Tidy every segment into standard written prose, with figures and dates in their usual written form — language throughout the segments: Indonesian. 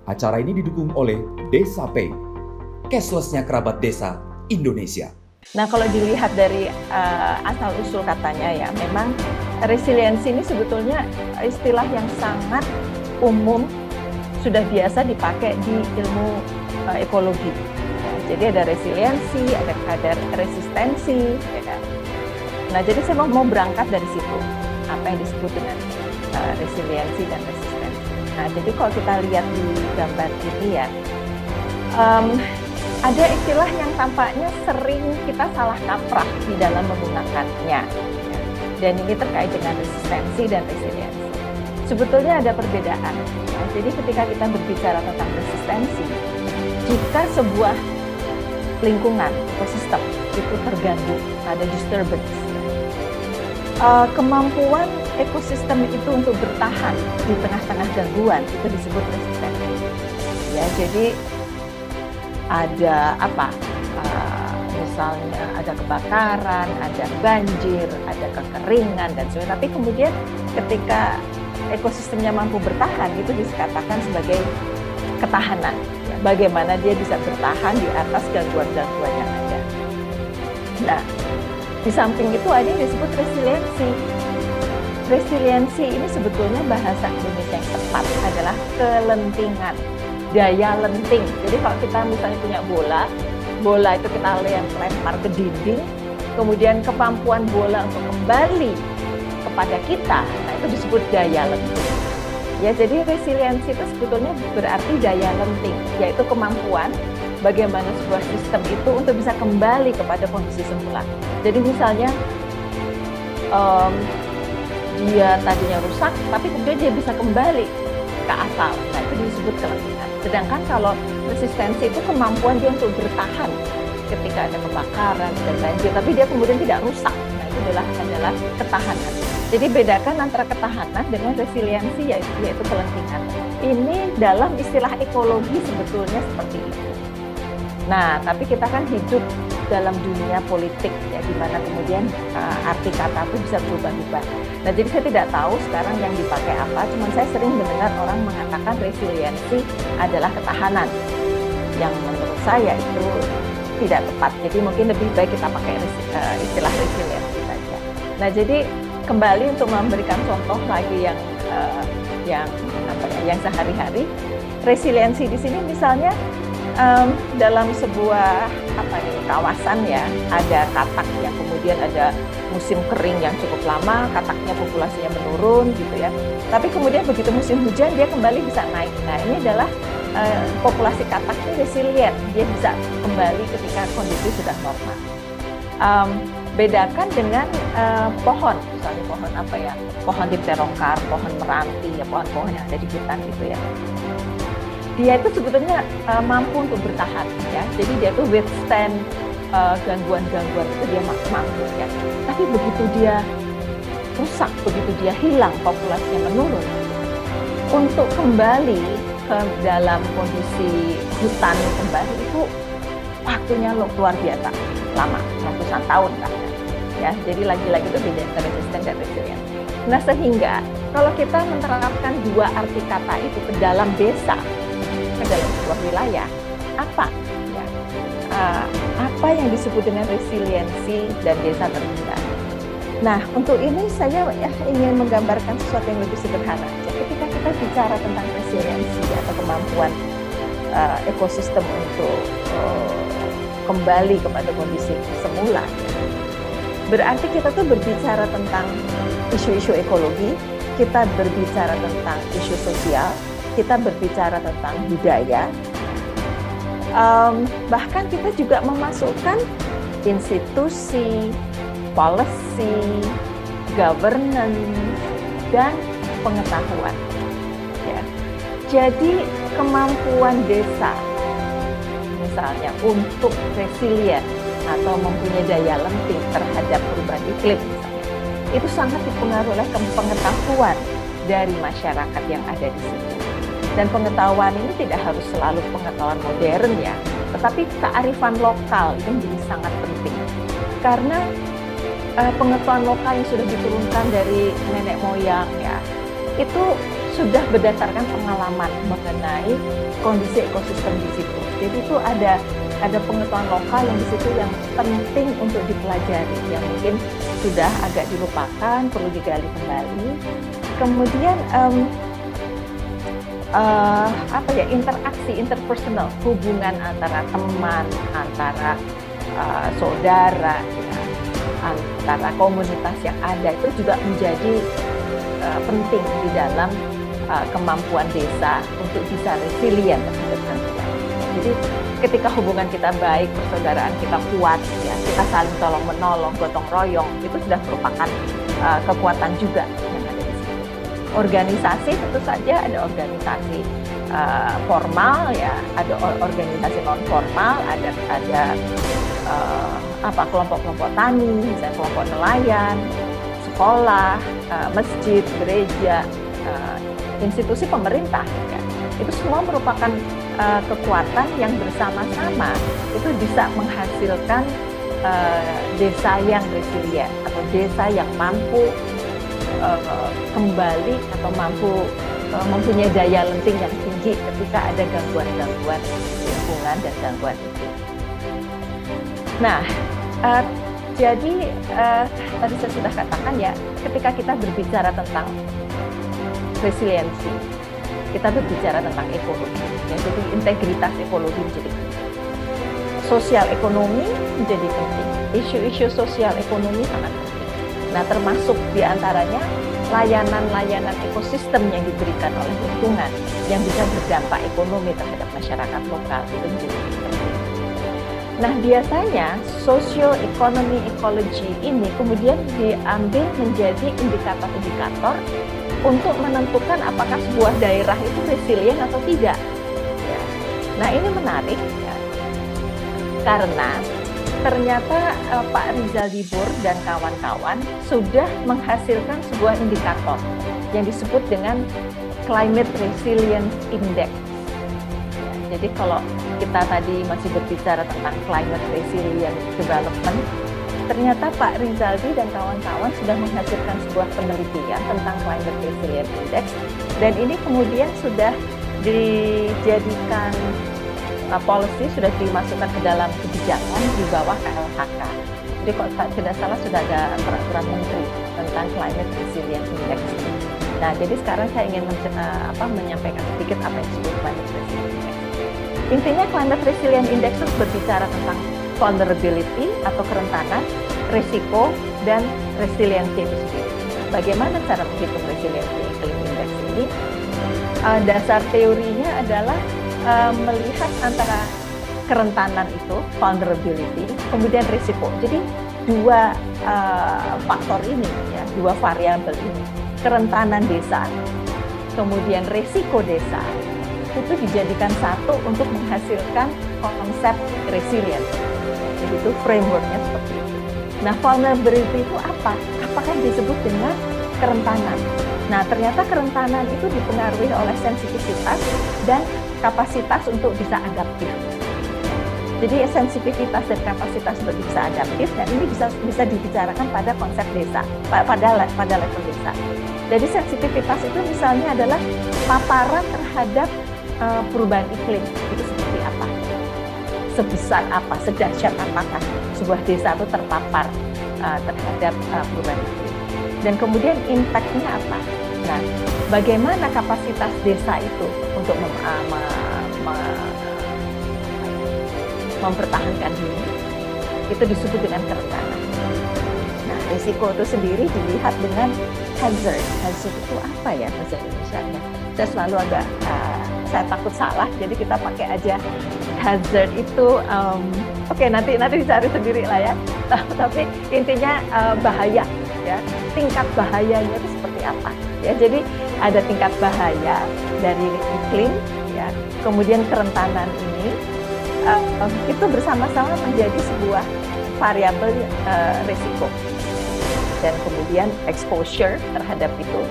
Acara ini didukung oleh Desa Pay, cashless-nya kerabat desa Indonesia. Nah, kalau dilihat dari asal-usul katanya ya, memang resiliensi ini sebetulnya istilah yang sangat umum, sudah biasa dipakai di ilmu ekologi. Jadi ada resiliensi, ada kadar resistensi, ya kan? Nah, jadi saya mau berangkat dari situ, apa yang disebut dengan resiliensi dan resistensi. Nah, jadi kalau kita lihat di gambar ini ya, ada istilah yang tampaknya sering kita salah kaprah di dalam menggunakannya. Dan ini terkait dengan resistensi dan resiliensi. Sebetulnya ada perbedaan. Ya. Jadi ketika kita berbicara tentang resistensi, jika sebuah lingkungan, ekosistem itu terganggu, ada disturbance, kemampuan ekosistem itu untuk bertahan di tengah-tengah gangguan itu disebut resistensi. Ya, jadi ada apa? Misalnya ada kebakaran, ada banjir, ada kekeringan dan sebagainya. Tapi kemudian ketika ekosistemnya mampu bertahan, itu dikatakan sebagai ketahanan. Ya, bagaimana dia bisa bertahan di atas gangguan-gangguan yang ada. Nah, di samping itu ada yang disebut resiliensi. Resiliensi ini sebetulnya bahasa Indonesia yang tepat adalah kelentingan, daya lenting. Jadi kalau kita misalnya punya bola itu kita lempar ke dinding, kemudian kemampuan bola untuk kembali kepada kita, nah itu disebut daya lenting. Ya, jadi resiliensi itu sebetulnya berarti daya lenting, yaitu kemampuan bagaimana sebuah sistem itu untuk bisa kembali kepada kondisi semula. Jadi misalnya dia tadinya rusak, tapi kemudian dia bisa kembali ke asal. Nah, itu disebut kelentingan. Sedangkan kalau resistensi itu kemampuan dia untuk bertahan ketika ada kebakaran dan banjir, tapi dia kemudian tidak rusak. Nah, itu adalah ketahanan. Jadi bedakan antara ketahanan dengan resiliensi, yaitu kelentingan. Ini dalam istilah ekologi sebetulnya seperti itu. Nah, tapi kita kan hidup dalam dunia politik ya, di mana kemudian arti kata itu bisa berubah-ubah. Nah, jadi saya tidak tahu sekarang yang dipakai apa, cuman saya sering mendengar orang mengatakan resiliensi adalah ketahanan, yang menurut saya itu tidak tepat. Jadi mungkin lebih baik kita pakai istilah resiliensi saja. Nah, jadi kembali untuk memberikan contoh lagi yang sehari-hari, resiliensi di sini misalnya dalam sebuah kawasan ya, ada katak yang kemudian ada musim kering yang cukup lama, kataknya populasinya menurun gitu ya. Tapi kemudian begitu musim hujan dia kembali bisa naik. Nah, ini adalah populasi katak itu resilient, dia bisa kembali ketika kondisi sudah normal. Bedakan dengan pohon, misalnya pohon apa ya, pohon dipterokar, pohon meranti, ya pohon-pohon yang ada di hutan gitu ya. Dia itu sebetulnya mampu untuk bertahan ya, jadi dia tuh withstand gangguan-gangguan itu dia mampu ya. Tapi begitu dia rusak, begitu dia hilang, populasinya menurun, untuk kembali ke dalam kondisi hutan kembali itu waktunya luar biasa lama, ratusan tahun bahkan ya. Jadi lagi-lagi itu beda antara resisten dan resilient. Nah, sehingga kalau kita menerapkan dua arti kata itu ke dalam desa, ke dalam sebuah wilayah, apa ya, apa yang disebut dengan resiliensi dan desa tertinggal. Nah, untuk ini saya ingin menggambarkan sesuatu yang lebih sederhana. Jadi ketika kita bicara tentang resiliensi atau kemampuan ekosistem untuk kembali kepada kondisi semula, berarti kita tuh berbicara tentang isu-isu ekologi, kita berbicara tentang isu sosial, kita berbicara tentang budaya, bahkan kita juga memasukkan institusi, policy, governance, dan pengetahuan. Ya. Jadi kemampuan desa, misalnya untuk resilient atau mempunyai daya lenting terhadap perubahan iklim, misalnya, itu sangat dipengaruhi oleh pengetahuan dari masyarakat yang ada di situ. Dan pengetahuan ini tidak harus selalu pengetahuan modern ya, tetapi kearifan lokal itu menjadi sangat penting. Karena pengetahuan lokal yang sudah diturunkan dari nenek moyang ya, itu sudah berdasarkan pengalaman mengenai kondisi ekosistem di situ. Jadi itu ada pengetahuan lokal yang di situ yang penting untuk dipelajari, yang mungkin sudah agak dilupakan, perlu digali kembali. Kemudian interaksi interpersonal, hubungan antara teman, antara saudara, ya, antara komunitas yang ada itu juga menjadi penting di dalam kemampuan desa untuk bisa resilient terhadap gangguan. Jadi ketika hubungan kita baik, persaudaraan kita kuat, ya, kita saling tolong menolong, gotong royong, itu sudah merupakan kekuatan juga yang ada di situ. Organisasi tentu saja ada organisasi formal, ya, ada organisasi non formal, ada kelompok-kelompok tani, misalnya kelompok nelayan, sekolah, masjid, gereja, institusi pemerintah, ya. Itu semua merupakan kekuatan yang bersama-sama itu bisa menghasilkan desa yang resilient atau desa yang mampu kembali atau mampu mempunyai daya lenting yang tinggi ketika ada gangguan-gangguan lingkungan dan gangguan iklim. Nah, jadi tadi saya sudah katakan, ya, ketika kita berbicara tentang resiliensi, kita berbicara tentang ekologi, ya, jadi integritas ekologi menjadi penting. Sosial ekonomi menjadi penting, isu-isu sosial ekonomi sangat penting. Nah, termasuk diantaranya layanan-layanan ekosistem yang diberikan oleh lingkungan yang bisa berdampak ekonomi terhadap masyarakat lokal itu menjadi penting. Nah, biasanya social economy ecology ini kemudian diambil menjadi indikator-indikator untuk menentukan apakah sebuah daerah itu resilient atau tidak. Ya. Nah, ini menarik, ya, karena ternyata Pak Rizal Dibur dan kawan-kawan sudah menghasilkan sebuah indikator yang disebut dengan Climate Resilience Index. Ya, jadi kalau kita tadi masih berbicara tentang Climate Resilience Development, ternyata Pak Rizaldi dan kawan-kawan sudah menghasilkan sebuah penelitian tentang Climate Resilience Index, dan ini kemudian sudah dijadikan policy, sudah dimasukkan ke dalam kebijakan di bawah KLHK. Jadi kalau tidak salah sudah ada peraturan menteri tentang Climate Resilience Index. Nah, jadi sekarang saya ingin menyampaikan sedikit apa yang disebut Climate Resilience Index. Intinya Climate Resilience Index itu berbicara tentang vulnerability atau kerentanan, risiko, dan resiliensi itu sendiri. Bagaimana cara menghitung resiliensi iklim index ini? Dasar teorinya adalah melihat antara kerentanan itu, vulnerability, kemudian risiko. Jadi dua faktor ini, ya, dua variabel ini, kerentanan desa, kemudian risiko desa, itu dijadikan satu untuk menghasilkan konsep resilient. Jadi itu frameworknya seperti itu. Nah, vulnerability itu apa? Apakah yang disebut dengan kerentanan? Nah, ternyata kerentanan itu dipengaruhi oleh sensitivitas dan kapasitas untuk bisa adaptif. Jadi sensitivitas dan kapasitas untuk bisa adaptif, dan ini bisa dibicarakan pada konsep desa, pada level desa. Jadi sensitivitas itu misalnya adalah paparan terhadap perubahan iklim, itu seperti apa? Sebesar apa, sedahsyat apakah sebuah desa itu terpapar terhadap perubahan iklim. Dan kemudian impact-nya apa? Nah, bagaimana kapasitas desa itu untuk mempertahankan diri, itu disebut dengan kerentanan. Nah, risiko itu sendiri dilihat dengan hazard. Hazard itu apa ya bahasa Indonesia-nya? Saya selalu agak, saya takut salah, jadi kita pakai aja hazard itu, oke, nanti dicari sendiri lah ya. Tapi intinya bahaya, ya, tingkat bahayanya itu seperti apa? Ya, jadi ada tingkat bahaya dari iklim, ya, kemudian kerentanan ini itu bersama-sama menjadi sebuah variabel risiko, dan kemudian exposure terhadap itu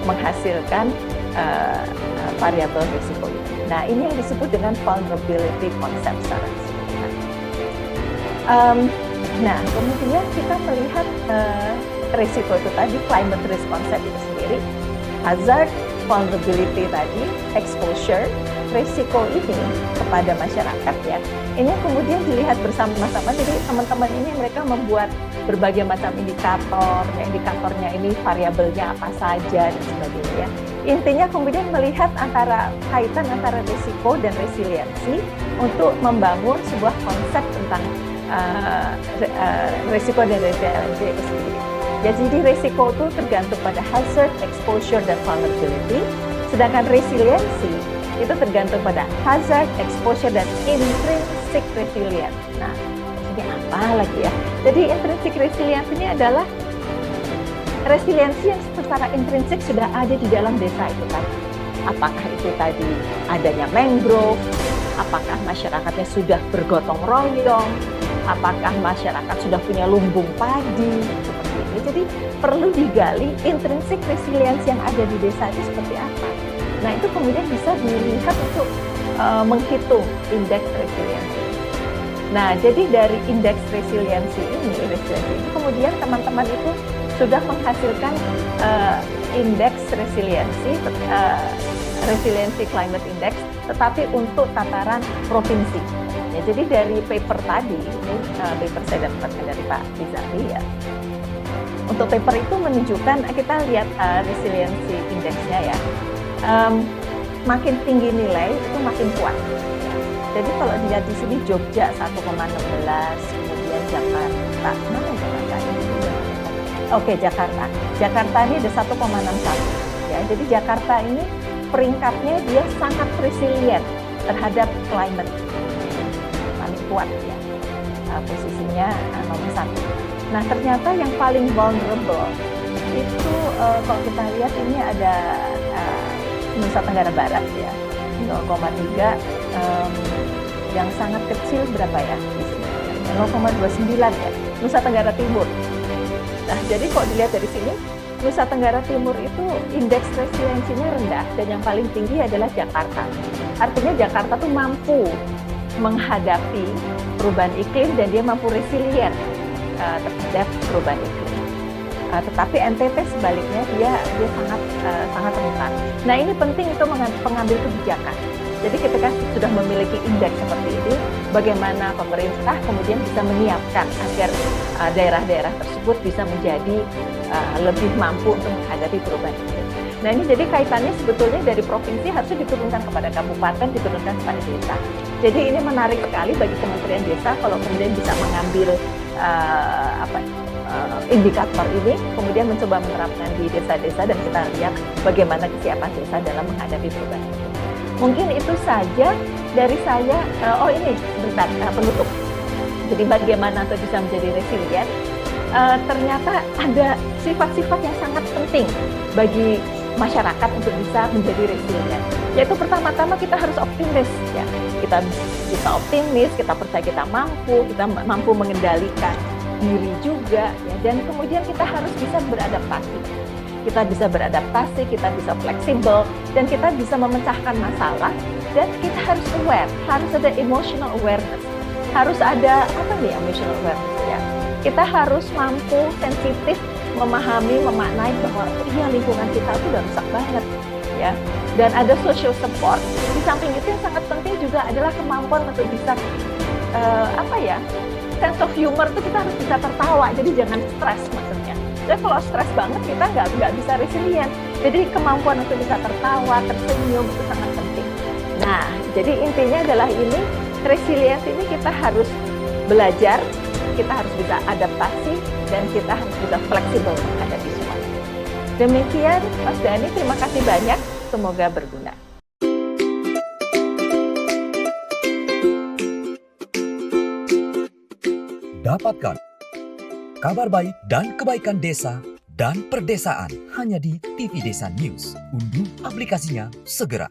menghasilkan variabel risiko itu. Nah, ini yang disebut dengan vulnerability concept secara keseluruhan. Nah, kemudian kita melihat risiko itu tadi, climate risk concept itu sendiri, hazard, vulnerability tadi, exposure, risiko ini kepada masyarakat ya. Ini kemudian dilihat bersama-sama. Jadi teman-teman ini mereka membuat berbagai macam indikator. Ya, indikatornya ini variabelnya apa saja dan sebagainya. Intinya kemudian melihat kaitan antara risiko dan resiliensi untuk membangun sebuah konsep tentang risiko dan resiliensi itu sendiri. Ya, jadi risiko itu tergantung pada hazard, exposure, dan vulnerability. Sedangkan resiliensi itu tergantung pada hazard, exposure, dan intrinsic resilience. Nah, ini apa lagi ya? Jadi intrinsic resilience ini adalah resiliensi yang secara intrinsik sudah ada di dalam desa itu tadi. Apakah itu tadi adanya mangrove, apakah masyarakatnya sudah bergotong royong, apakah masyarakat sudah punya lumbung padi, seperti ini. Jadi perlu digali intrinsik resilience yang ada di desa itu seperti apa. Nah, itu kemudian bisa dilihat untuk menghitung indeks resiliensi. Nah, jadi dari indeks resiliensi ini kemudian teman-teman itu sudah menghasilkan indeks resiliensi, resiliency climate index, tetapi untuk tataran provinsi. Ya, jadi dari paper tadi, ini paper saya dapatkan dari Pak Rizali ya. Untuk paper itu menunjukkan, kita lihat resiliency indeksnya ya. Makin tinggi nilai itu makin kuat. Jadi kalau dilihat di sini Jogja 1,16, kemudian Jakarta, mana Jakarta ini? Oke, Jakarta. Jakarta ini ada 1,61. Ya, jadi Jakarta ini peringkatnya dia sangat resilient terhadap climate. Paling kuat ya. Posisinya nomor 1. Nah, ternyata yang paling vulnerable itu kalau kita lihat ini ada Nusa Tenggara Barat ya, 0,3, yang sangat kecil berapa ya di sini? 0,29 ya, Nusa Tenggara Timur. Nah, jadi kalau dilihat dari sini, Nusa Tenggara Timur itu indeks resiliensinya rendah dan yang paling tinggi adalah Jakarta. Artinya Jakarta tuh mampu menghadapi perubahan iklim dan dia mampu resilient terhadap perubahan iklim. Tetapi NTT sebaliknya dia sangat rentan. Nah, ini penting untuk pengambil kebijakan. Jadi ketika sudah memiliki indeks seperti ini, bagaimana pemerintah kemudian bisa menyiapkan agar daerah-daerah tersebut bisa menjadi lebih mampu untuk menghadapi perubahan iklim. Nah, ini jadi kaitannya sebetulnya dari provinsi harusnya diturunkan kepada kabupaten, diturunkan kepada desa. Jadi ini menarik sekali bagi Kementerian Desa kalau kemudian bisa mengambil indikator ini, kemudian mencoba menerapkan di desa-desa dan kita lihat bagaimana kesiapan desa dalam menghadapi perubahan iklim. Mungkin itu saja dari saya. Ini sebentar penutup. Jadi bagaimana untuk bisa menjadi resilient? Ternyata ada sifat-sifat yang sangat penting bagi masyarakat untuk bisa menjadi resilient. Yaitu pertama-tama kita harus optimis ya. Kita bisa optimis, kita percaya kita mampu mengendalikan diri juga ya, dan kemudian kita harus bisa beradaptasi. Kita bisa beradaptasi, kita bisa fleksibel, dan kita bisa memecahkan masalah, dan kita harus aware, harus ada emotional awareness. Harus ada emotional awareness ya. Kita harus mampu sensitif memahami, memaknai bahwa lingkungan kita itu udah rusak banget ya. Dan ada social support. Di samping itu yang sangat penting juga adalah kemampuan untuk bisa sense of humor itu kita harus bisa tertawa, jadi jangan stres maksudnya. Dan kalau stres banget kita nggak bisa resilient. Jadi kemampuan untuk bisa tertawa, tersenyum itu sangat penting. Nah, jadi intinya adalah ini, resilience ini kita harus belajar, kita harus bisa adaptasi, dan kita harus bisa fleksibel menghadapi semuanya. Demikian Mas Dhani, terima kasih banyak, semoga berguna. Dapatkan kabar baik dan kebaikan desa dan perdesaan hanya di TV Desa News. Unduh aplikasinya segera.